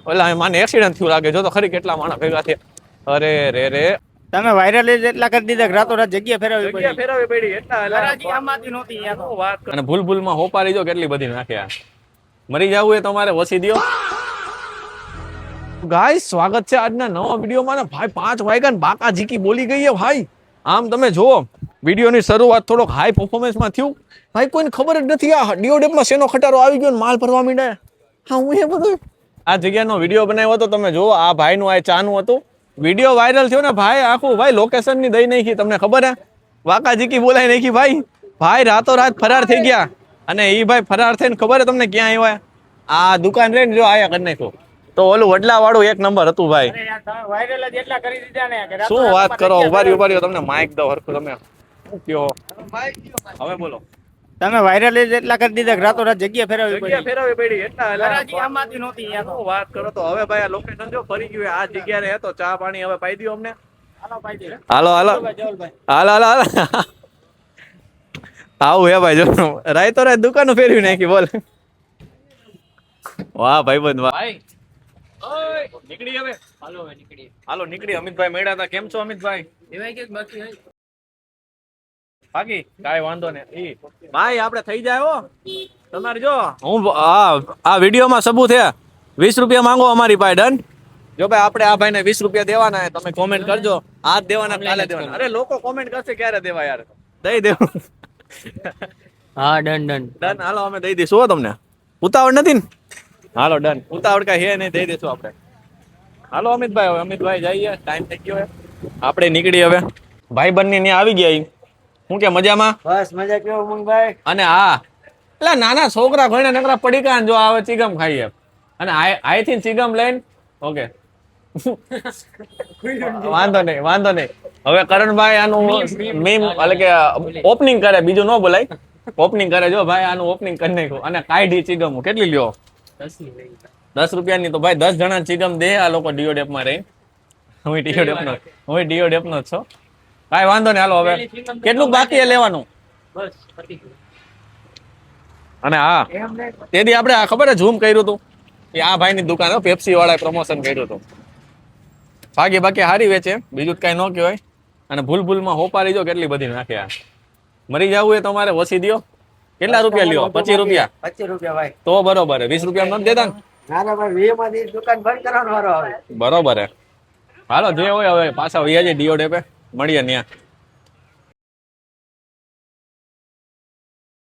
ઓલા મને એક્સિડન્ટ થયું લાગે, જો તો ખરી કેટલા માણસ ભેગા થયા. અરે રે રે, તમે વાયરલ એટલા કરી દીધા કે રાતોરાત જગ્યા ફેરવવી જગ્યા પડી. ફેરવવી પડી એટલા હરાજી આમાંથી નહોતી યાર. શું વાત કરે. અને ભૂલ ભૂલમાં હોપારી જો કેટલી બધી નાખ્યા. મરી જવું એ તમારે વસી દ્યો. ગાઈસ, સ્વાગત છે આજના નવા વિડીયોમાં ને ભાઈ 5 વાગ્યા ને બાકા ઝીકી બોલી ગઈ છે ભાઈ. આમ તમે જુઓ, વિડીયોની શરૂઆત થોડોક હાઈ પરફોર્મન્સમાં થયું. ભાઈ કોઈને ખબર જ નથી આ ડીઓડેપમાં શેનો ખટારો આવી ગયો ને માલ ભરવા માંડ્યા. હા હું એ બધું આ જગ્યાનો વિડીયો બનાવ્યો હતો, તમે જુઓ આ ભાઈનું આ ચાનું હતું. વિડીયો વાયરલ થયો ને ભાઈ, આખું ભાઈ લોકેશનની દઈ નાખી. તમને ખબર હે વાકા ઝીકી બોલાઈ નાખી ભાઈ. ભાઈ રાતોરાત ફરાર થઈ ગયા. અને એ ભાઈ ફરાર થઈને ખબર હે તમને ક્યાં આવ્યા? આ દુકાન રહીને જો આયા કરી નાખ્યો. તો ઓલું વડલા વાળું એક નંબર હતું ભાઈ. વાયરલ જ એટલા કરી દીધા ને કે શું વાત કરો. ઉભારી તમને માઇક દો હરખું. તમે શું કયો હવે બોલો. તમે વાયરલ જ એટલા કરી દીધા કે રાતોરાત જગ્યા ફેરવવી જગ્યા પડી. ફેરવવી પડી એટલા હરાજી આમાંથી નહોતી યાર. શું વાત કરો. તો હવે ભાઈ આ લોકેશન જો ફરી ગયું. આ જગ્યાએ હતો ચા પાણી હવે પાઈ દો અમને. હાલો ભાઈ જી. હાલો હાલો જવલભાઈ. હાલો આવું હે ભાઈ. જો રાય તો રાય દુકાન ફેરવી નાખી બોલ. વાહ ભાઈ બંધ વાહ. ઓય નીકળી હવે. હાલો નીકળી. અમિતભાઈ મળ્યા હતા. કેમ છો અમિતભાઈ? એવાય કે બાકી હોય. બાકી કાઈ વાંધો ને. ઈ ભાઈ આપણે થઈ જાય હો. તમારે જો હું આ વિડીયોમાં સબૂત છે. 20 રૂપિયા માંગો અમારી પાસે. ડન. જો ભાઈ આપણે આ ભાઈને 20 રૂપિયા દેવાના. તમે કોમેન્ટ કરજો. આજ દેવાના કાલે દેવાના. અરે લોકો કોમેન્ટ કરશે ક્યારે દેવા યાર. દઈ દેવું. હા ડન ડન ડન. હાલો અમે દઈ દઈશું હો તમને. ઉતાવળ નથી ને? હાલો ડન. ઉતાવળ કઈ હે નહીં, દઈ દઈશું આપણે. હાલો અમિતભાઈ. હવે અમિતભાઈ જઈએ, ટાઈમ થઈ ગયો. આપણે નીકળી હવે. ભાઈ બંને ત્યાં આવી ગયા. હું કે મજામાં? બસ મજા કેવો મંગભાઈ? અને હા એટલે નાના છોકરા ઘણા નકરા પડી ગયા જો આવે ચીગમ ખાઈએ. અને આઈથી ચીગમ લઈને ઓકે વાંધો નહીં. હવે કરણભાઈ આનું મીમ એટલે કે ઓપનિંગ કરે, બીજું ન બોલાય. ઓપનિંગ કરે. જો ભાઈ આનું ઓપનિંગ કરી નાખ્યું. અને કાઢી ચીગમ કેટલી લ્યો? 10 રૂપિયાની. તો ભાઈ 10 જણા ચીગમ દે આ લોકો ડીઓડેપમાં રહી. હું ડીઓડેપનો જ છો. કાંઈ વાંધો નહીં. હાલો હવે કેટલું બાકી લેવાનું? અને હા તેથી આપણે આ ખબર ઝૂમ કર્યું હતું એ આ ભાઈની દુકાન પેપ્સી વાળાએ પ્રમોશન કર્યું હતું. બાકી હારી વેચે, બીજું કઈ ન કહેવાય. અને ભૂલમાં હોપારી જો કેટલી બધી નાખ્યા. મરી જવું એ તમારે વસી દ્યો. કેટલા રૂપિયા લ્યો? 25 રૂપિયા. 25 રૂપિયા ભાઈ. તો બરોબર. 20 રૂપિયા નથી દેતા ને? ના ભાઈ 20 માંથી દુકાન બંધ કરવાનો વારો આવે. બરોબર હે. હાલો જે હોય હવે પાછા વૈયા ડીઓડેપે મળીએ ત્યાં.